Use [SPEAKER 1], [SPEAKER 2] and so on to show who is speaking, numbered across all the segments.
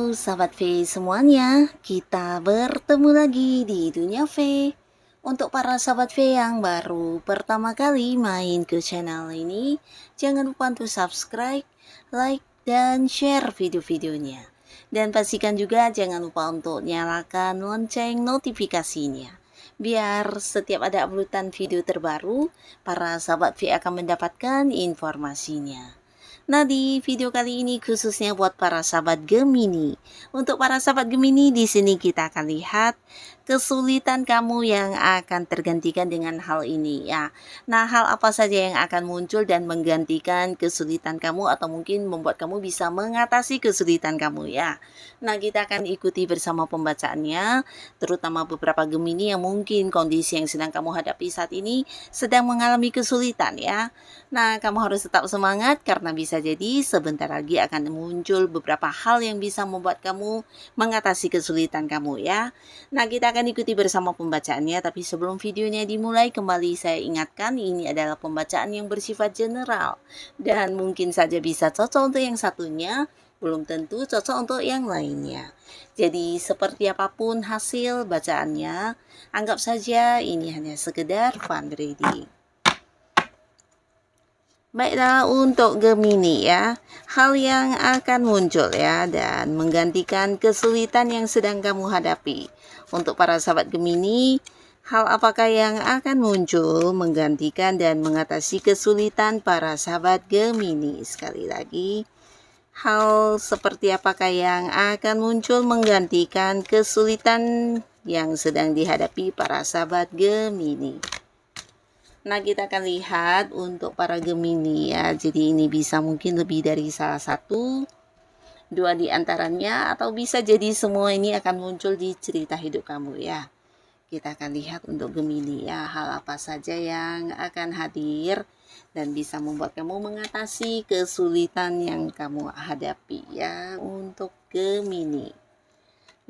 [SPEAKER 1] Halo sahabat V semuanya, kita bertemu lagi di Dunia V. Untuk para sahabat V yang baru pertama kali main ke channel ini, jangan lupa untuk subscribe, like, dan share video-videonya. Dan pastikan juga jangan lupa untuk nyalakan lonceng notifikasinya. Biar setiap ada uploadan video terbaru, para sahabat V akan mendapatkan informasinya. Nah, di video kali ini khususnya buat para sahabat Gemini. Untuk para sahabat Gemini, di sini kita akan lihat kesulitan kamu yang akan tergantikan dengan hal ini ya. Nah, hal apa saja yang akan muncul dan menggantikan kesulitan kamu atau mungkin membuat kamu bisa mengatasi kesulitan kamu ya. Nah, kita akan ikuti bersama pembacaannya, terutama beberapa Gemini yang mungkin kondisi yang sedang kamu hadapi saat ini sedang mengalami kesulitan ya. Nah, kamu harus tetap semangat karena bisa jadi sebentar lagi akan muncul beberapa hal yang bisa membuat kamu mengatasi kesulitan kamu ya. Nah, kita akan ikuti bersama pembacaannya, tapi sebelum videonya dimulai kembali saya ingatkan ini adalah pembacaan yang bersifat general dan mungkin saja bisa cocok untuk yang satunya, belum tentu cocok untuk yang lainnya. Jadi seperti apapun hasil bacaannya, anggap saja ini hanya sekedar fun reading. Baiklah, untuk Gemini ya, hal yang akan muncul ya dan menggantikan kesulitan yang sedang kamu hadapi. Untuk para sahabat Gemini, hal apakah yang akan muncul menggantikan dan mengatasi kesulitan para sahabat Gemini? Sekali lagi, hal seperti apakah yang akan muncul menggantikan kesulitan yang sedang dihadapi para sahabat Gemini? Nah, kita akan lihat untuk para Gemini ya. Jadi ini bisa mungkin lebih dari salah satu, dua di antaranya, atau bisa jadi semua ini akan muncul di cerita hidup kamu ya. Kita akan lihat untuk Gemini ya, hal apa saja yang akan hadir dan bisa membuat kamu mengatasi kesulitan yang kamu hadapi ya untuk Gemini.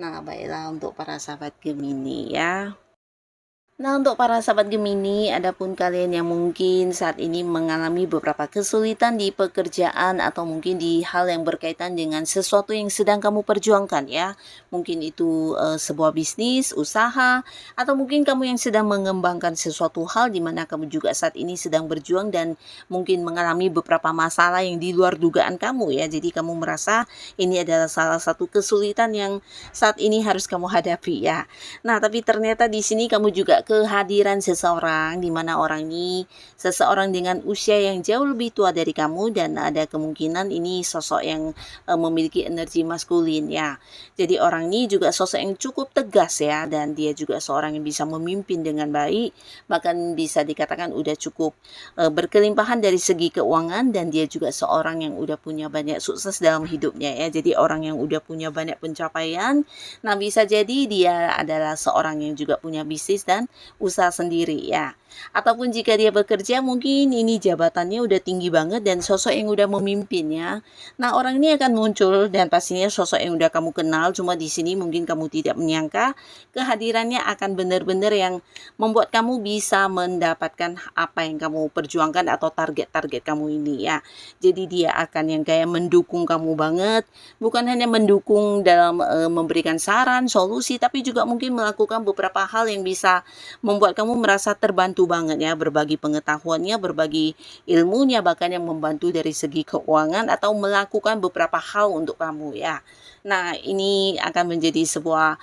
[SPEAKER 1] Nah, baiklah untuk para sahabat Gemini ya. Nah, untuk para sahabat Gemini, adapun kalian yang mungkin saat ini mengalami beberapa kesulitan di pekerjaan atau mungkin di hal yang berkaitan dengan sesuatu yang sedang kamu perjuangkan ya. Mungkin itu sebuah bisnis, usaha, atau mungkin kamu yang sedang mengembangkan sesuatu hal di mana kamu juga saat ini sedang berjuang dan mungkin mengalami beberapa masalah yang di luar dugaan kamu ya. Jadi kamu merasa ini adalah salah satu kesulitan yang saat ini harus kamu hadapi ya. Nah, tapi ternyata di sini kamu juga kehadiran seseorang di mana orang ini seseorang dengan usia yang jauh lebih tua dari kamu dan ada kemungkinan ini sosok yang memiliki energi maskulin ya. Jadi orang ini juga sosok yang cukup tegas ya dan dia juga seorang yang bisa memimpin dengan baik, bahkan bisa dikatakan udah cukup berkelimpahan dari segi keuangan dan dia juga seorang yang udah punya banyak sukses dalam hidupnya ya. Jadi orang yang udah punya banyak pencapaian. Nah, bisa jadi dia adalah seorang yang juga punya bisnis dan usaha sendiri ya. Ataupun jika dia bekerja mungkin ini jabatannya udah tinggi banget dan sosok yang udah memimpinnya. Nah, orang ini akan muncul dan pastinya sosok yang udah kamu kenal, cuma di sini mungkin kamu tidak menyangka kehadirannya akan benar-benar yang membuat kamu bisa mendapatkan apa yang kamu perjuangkan atau target-target kamu ini ya. Jadi dia akan yang kayak mendukung kamu banget, bukan hanya mendukung dalam memberikan saran, solusi, tapi juga mungkin melakukan beberapa hal yang bisa membuat kamu merasa terbantu banget ya, berbagi pengetahuannya, berbagi ilmunya, bahkan yang membantu dari segi keuangan atau melakukan beberapa hal untuk kamu ya. Nah, ini akan menjadi sebuah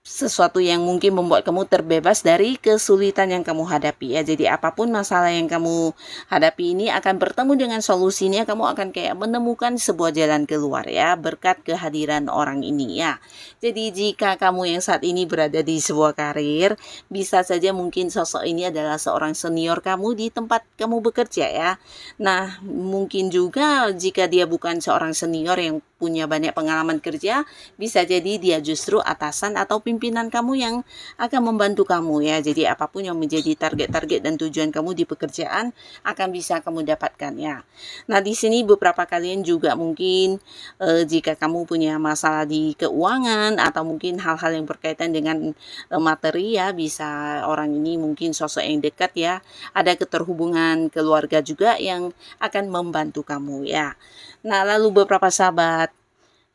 [SPEAKER 1] sesuatu yang mungkin membuat kamu terbebas dari kesulitan yang kamu hadapi ya. Jadi apapun masalah yang kamu hadapi ini akan bertemu dengan solusinya, kamu akan kayak menemukan sebuah jalan keluar ya berkat kehadiran orang ini ya. Jadi jika kamu yang saat ini berada di sebuah karir, bisa saja mungkin sosok ini adalah seorang senior kamu di tempat kamu bekerja ya. Nah, mungkin juga jika dia bukan seorang senior yang punya banyak pengalaman kerja, bisa jadi dia justru atasan atau pimpinan kamu yang akan membantu kamu ya. Jadi apapun yang menjadi target-target dan tujuan kamu di pekerjaan akan bisa kamu dapatkan ya. Nah, di sini beberapa kalian juga mungkin jika kamu punya masalah di keuangan atau mungkin hal-hal yang berkaitan dengan materi ya, bisa orang ini mungkin sosok yang dekat ya. Ada keterhubungan keluarga juga yang akan membantu kamu ya. Nah, lalu beberapa sahabat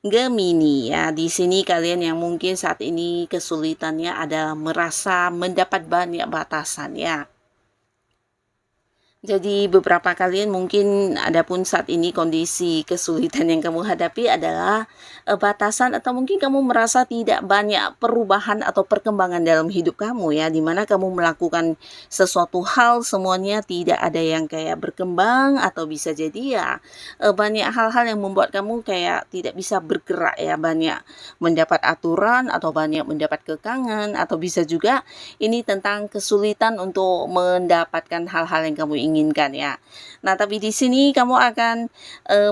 [SPEAKER 1] Gemini ya, di sini kalian yang mungkin saat ini kesulitannya adalah merasa mendapat banyak batasan ya. Jadi beberapa kalian mungkin adapun saat ini kondisi kesulitan yang kamu hadapi adalah batasan atau mungkin kamu merasa tidak banyak perubahan atau perkembangan dalam hidup kamu ya, di mana kamu melakukan sesuatu hal semuanya tidak ada yang kayak berkembang atau bisa jadi ya banyak hal-hal yang membuat kamu kayak tidak bisa bergerak ya, banyak mendapat aturan atau banyak mendapat kekangan atau bisa juga ini tentang kesulitan untuk mendapatkan hal-hal yang kamu inginkan ya. Nah, tapi di sini kamu akan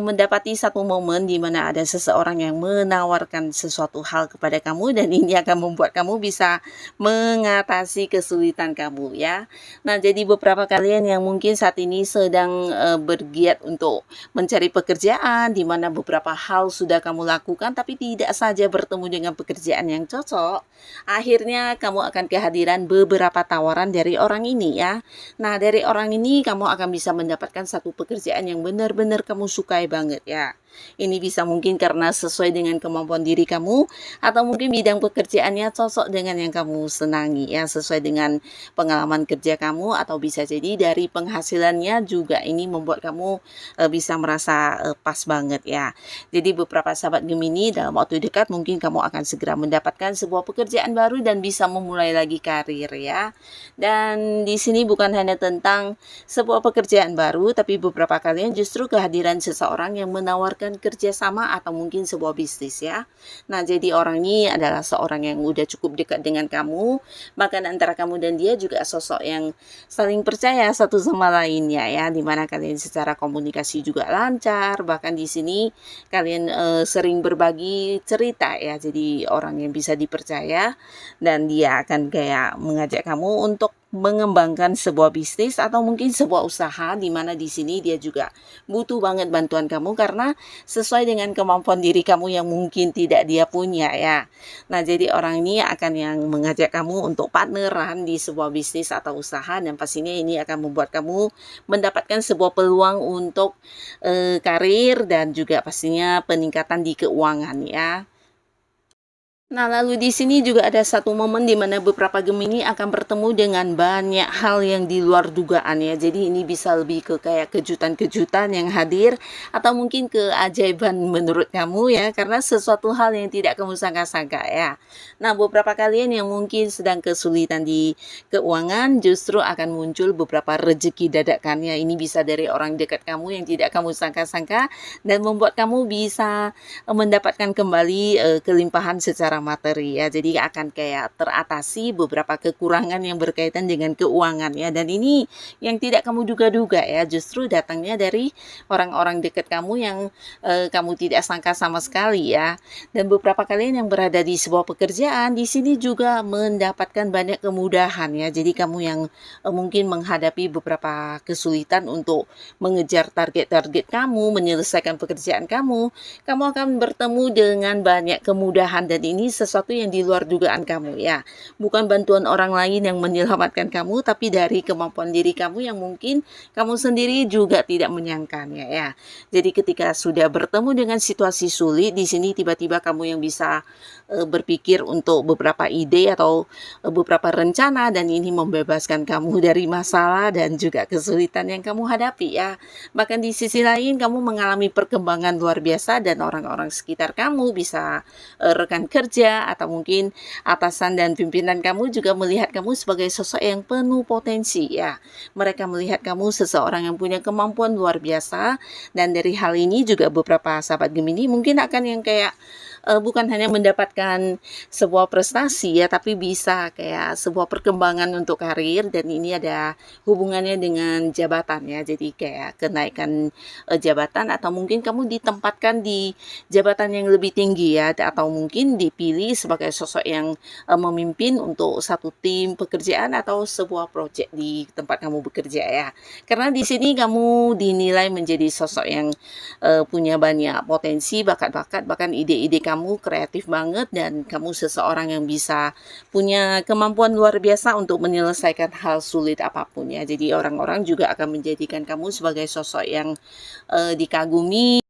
[SPEAKER 1] mendapati satu momen di mana ada seseorang yang menawarkan sesuatu hal kepada kamu dan ini akan membuat kamu bisa mengatasi kesulitan kamu ya. Nah, jadi beberapa kalian yang mungkin saat ini sedang bergiat untuk mencari pekerjaan di mana beberapa hal sudah kamu lakukan tapi tidak saja bertemu dengan pekerjaan yang cocok, akhirnya kamu akan kehadiran beberapa tawaran dari orang ini ya. Nah, dari orang ini kamu akan bisa mendapatkan satu pekerjaan yang benar-benar kamu sukai banget ya. Ini bisa mungkin karena sesuai dengan kemampuan diri kamu atau mungkin bidang pekerjaannya cocok dengan yang kamu senangi ya, sesuai dengan pengalaman kerja kamu atau bisa jadi dari penghasilannya juga ini membuat kamu bisa merasa pas banget ya. Jadi beberapa sahabat Gemini dalam waktu dekat mungkin kamu akan segera mendapatkan sebuah pekerjaan baru dan bisa memulai lagi karir ya. Dan di sini bukan hanya tentang sebuah pekerjaan baru, tapi beberapa kalian justru kehadiran seseorang yang menawarkan kerjasama atau mungkin sebuah bisnis ya. Nah, jadi orang ini adalah seorang yang udah cukup dekat dengan kamu, bahkan antara kamu dan dia juga sosok yang saling percaya satu sama lainnya ya, dimana kalian secara komunikasi juga lancar, bahkan di sini kalian sering berbagi cerita ya, jadi orang yang bisa dipercaya dan dia akan kayak mengajak kamu untuk mengembangkan sebuah bisnis atau mungkin sebuah usaha di mana di sini dia juga butuh banget bantuan kamu karena sesuai dengan kemampuan diri kamu yang mungkin tidak dia punya ya. Nah, jadi orang ini akan yang mengajak kamu untuk partneran di sebuah bisnis atau usaha dan pastinya ini akan membuat kamu mendapatkan sebuah peluang untuk karir dan juga pastinya peningkatan di keuangan ya. Nah, lalu di sini juga ada satu momen di mana beberapa Gemini akan bertemu dengan banyak hal yang di luar dugaan ya. Jadi ini bisa lebih ke kayak kejutan-kejutan yang hadir atau mungkin keajaiban menurut kamu ya, karena sesuatu hal yang tidak kamu sangka-sangka ya. Nah, beberapa kalian yang mungkin sedang kesulitan di keuangan justru akan muncul beberapa rezeki dadakan ya. Ini bisa dari orang dekat kamu yang tidak kamu sangka-sangka dan membuat kamu bisa mendapatkan kembali kelimpahan secara materi ya. Jadi akan kayak teratasi beberapa kekurangan yang berkaitan dengan keuangan ya. Dan ini yang tidak kamu duga-duga ya, justru datangnya dari orang-orang dekat kamu yang kamu tidak sangka sama sekali ya. Dan beberapa kalian yang berada di sebuah pekerjaan di sini juga mendapatkan banyak kemudahan ya. Jadi kamu yang mungkin menghadapi beberapa kesulitan untuk mengejar target-target kamu, menyelesaikan pekerjaan kamu akan bertemu dengan banyak kemudahan dan ini sesuatu yang di luar dugaan kamu ya. Bukan bantuan orang lain yang menyelamatkan kamu, tapi dari kemampuan diri kamu yang mungkin kamu sendiri juga tidak menyangkanya ya. Jadi ketika sudah bertemu dengan situasi sulit, di sini tiba-tiba kamu yang bisa berpikir untuk beberapa ide atau beberapa rencana dan ini membebaskan kamu dari masalah dan juga kesulitan yang kamu hadapi ya. Bahkan di sisi lain kamu mengalami perkembangan luar biasa dan orang-orang sekitar kamu bisa rekan kerja atau mungkin atasan dan pimpinan kamu juga melihat kamu sebagai sosok yang penuh potensi ya. Mereka melihat kamu seseorang yang punya kemampuan luar biasa dan dari hal ini juga beberapa sahabat Gemini mungkin akan yang kayak bukan hanya mendapatkan sebuah prestasi ya, tapi bisa kayak sebuah perkembangan untuk karir dan ini ada hubungannya dengan jabatan ya. Jadi kayak kenaikan jabatan atau mungkin kamu ditempatkan di jabatan yang lebih tinggi ya, atau mungkin dipilih sebagai sosok yang memimpin untuk satu tim pekerjaan atau sebuah proyek di tempat kamu bekerja ya. Karena di sini kamu dinilai menjadi sosok yang punya banyak potensi, bakat-bakat, bahkan ide-ide kamu kreatif banget dan kamu seseorang yang bisa punya kemampuan luar biasa untuk menyelesaikan hal sulit apapun ya. Jadi orang-orang juga akan menjadikan kamu sebagai sosok yang dikagumi,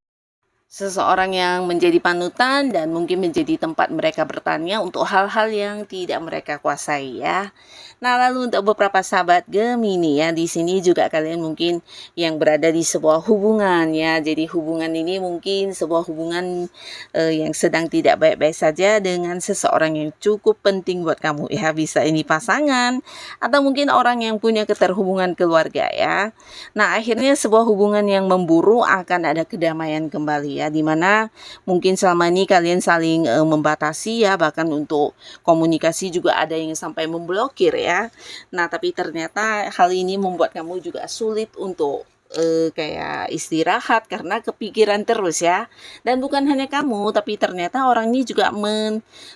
[SPEAKER 1] seseorang yang menjadi panutan dan mungkin menjadi tempat mereka bertanya untuk hal-hal yang tidak mereka kuasai ya. Nah, lalu untuk beberapa sahabat Gemini ya, di sini juga kalian mungkin yang berada di sebuah hubungan ya. Jadi hubungan ini mungkin sebuah hubungan yang sedang tidak baik-baik saja dengan seseorang yang cukup penting buat kamu ya. Bisa ini pasangan atau mungkin orang yang punya keterhubungan keluarga ya. Nah, akhirnya sebuah hubungan yang memburu akan ada kedamaian kembali ya, dimana mungkin selama ini kalian saling membatasi ya, bahkan untuk komunikasi juga ada yang sampai memblokir ya. Nah, tapi ternyata hal ini membuat kamu juga sulit untuk kayak istirahat karena kepikiran terus ya. Dan bukan hanya kamu, tapi ternyata orang ini juga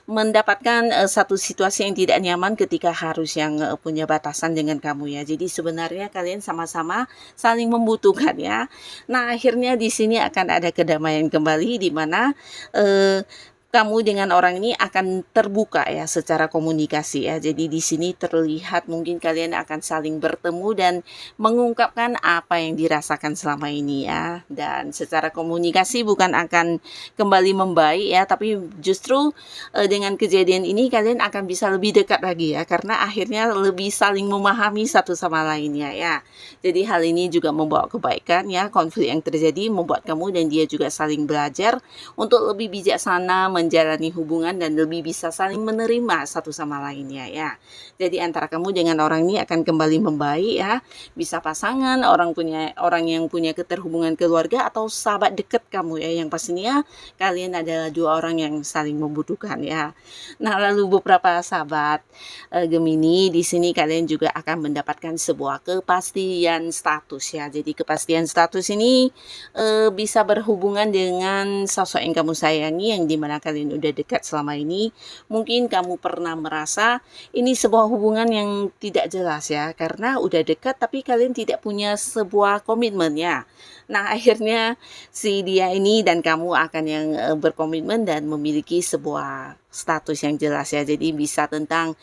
[SPEAKER 1] mendapatkan satu situasi yang tidak nyaman ketika harus yang punya batasan dengan kamu ya. Jadi sebenarnya kalian sama-sama saling membutuhkan ya. Nah, akhirnya di sini akan ada kedamaian kembali di mana kamu dengan orang ini akan terbuka ya secara komunikasi ya. Jadi di sini terlihat mungkin kalian akan saling bertemu dan mengungkapkan apa yang dirasakan selama ini ya. Dan secara komunikasi bukan akan kembali membaik ya, tapi justru dengan kejadian ini kalian akan bisa lebih dekat lagi ya, karena akhirnya lebih saling memahami satu sama lainnya ya. Jadi hal ini juga membawa kebaikan ya. Konflik yang terjadi membuat kamu dan dia juga saling belajar untuk lebih bijaksana menjalani hubungan dan lebih bisa saling menerima satu sama lainnya ya. Jadi antara kamu dengan orang ini akan kembali membaik ya. Bisa pasangan, orang yang punya keterhubungan keluarga atau sahabat dekat kamu ya, yang pastinya kalian adalah dua orang yang saling membutuhkan ya. Nah, lalu beberapa sahabat Gemini, di sini kalian juga akan mendapatkan sebuah kepastian status ya. Jadi kepastian status ini bisa berhubungan dengan sosok yang kamu sayangi, yang dimana kalian udah dekat selama ini. Mungkin kamu pernah merasa ini sebuah hubungan yang tidak jelas ya, karena udah dekat tapi kalian tidak punya sebuah komitmen ya. Nah, akhirnya si dia ini dan kamu akan yang berkomitmen dan memiliki sebuah status yang jelas ya. Jadi bisa tentang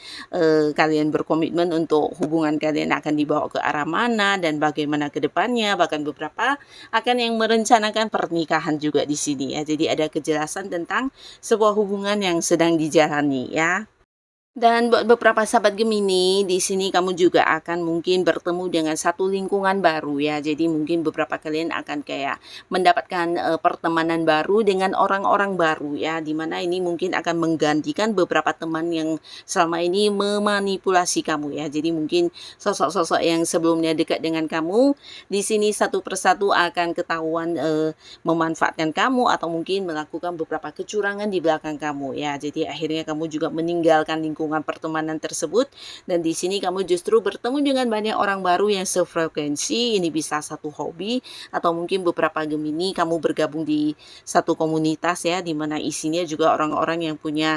[SPEAKER 1] kalian berkomitmen untuk hubungan kalian akan dibawa ke arah mana dan bagaimana ke depannya. Bahkan beberapa akan yang merencanakan pernikahan juga di sini ya. Jadi ada kejelasan tentang sebuah hubungan yang sedang dijalani ya. Dan buat beberapa sahabat Gemini, di sini kamu juga akan mungkin bertemu dengan satu lingkungan baru ya. Jadi mungkin beberapa kalian akan kayak mendapatkan pertemanan baru dengan orang-orang baru ya. Dimana ini mungkin akan menggantikan beberapa teman yang selama ini memanipulasi kamu ya. Jadi mungkin sosok-sosok yang sebelumnya dekat dengan kamu, di sini satu persatu akan ketahuan memanfaatkan kamu atau mungkin melakukan beberapa kecurangan di belakang kamu ya. Jadi akhirnya kamu juga meninggalkan lingkungan pertemanan tersebut, dan di sini kamu justru bertemu dengan banyak orang baru yang sefrekuensi. Ini bisa satu hobi atau mungkin beberapa Gemini kamu bergabung di satu komunitas ya, dimana isinya juga orang-orang yang punya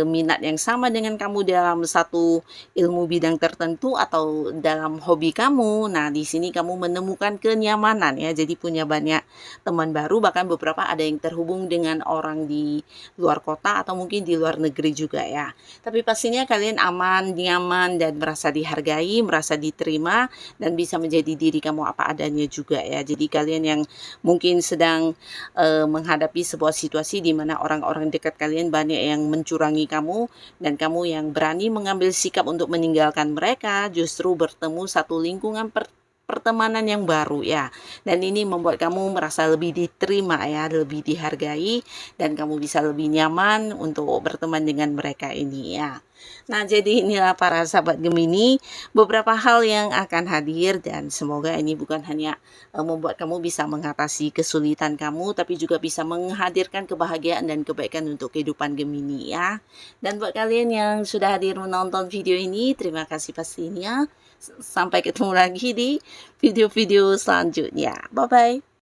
[SPEAKER 1] minat yang sama dengan kamu dalam satu ilmu bidang tertentu atau dalam hobi kamu. Nah, di sini kamu menemukan kenyamanan ya, jadi punya banyak teman baru, bahkan beberapa ada yang terhubung dengan orang di luar kota atau mungkin di luar negeri juga ya. Tapi pastinya kalian aman, nyaman, dan merasa dihargai, merasa diterima, dan bisa menjadi diri kamu apa adanya juga ya. Jadi kalian yang mungkin sedang menghadapi sebuah situasi di mana orang-orang dekat kalian banyak yang mencurangi kamu, dan kamu yang berani mengambil sikap untuk meninggalkan mereka, justru bertemu satu lingkungan pertemanan yang baru ya. Dan ini membuat kamu merasa lebih diterima ya, lebih dihargai, dan kamu bisa lebih nyaman untuk berteman dengan mereka ini ya. Nah, jadi inilah para sahabat Gemini, beberapa hal yang akan hadir, dan semoga ini bukan hanya membuat kamu bisa mengatasi kesulitan kamu, tapi juga bisa menghadirkan kebahagiaan dan kebaikan untuk kehidupan Gemini ya. Dan buat kalian yang sudah hadir menonton video ini, terima kasih pastinya. Sampai ketemu lagi di video-video selanjutnya. Bye-bye.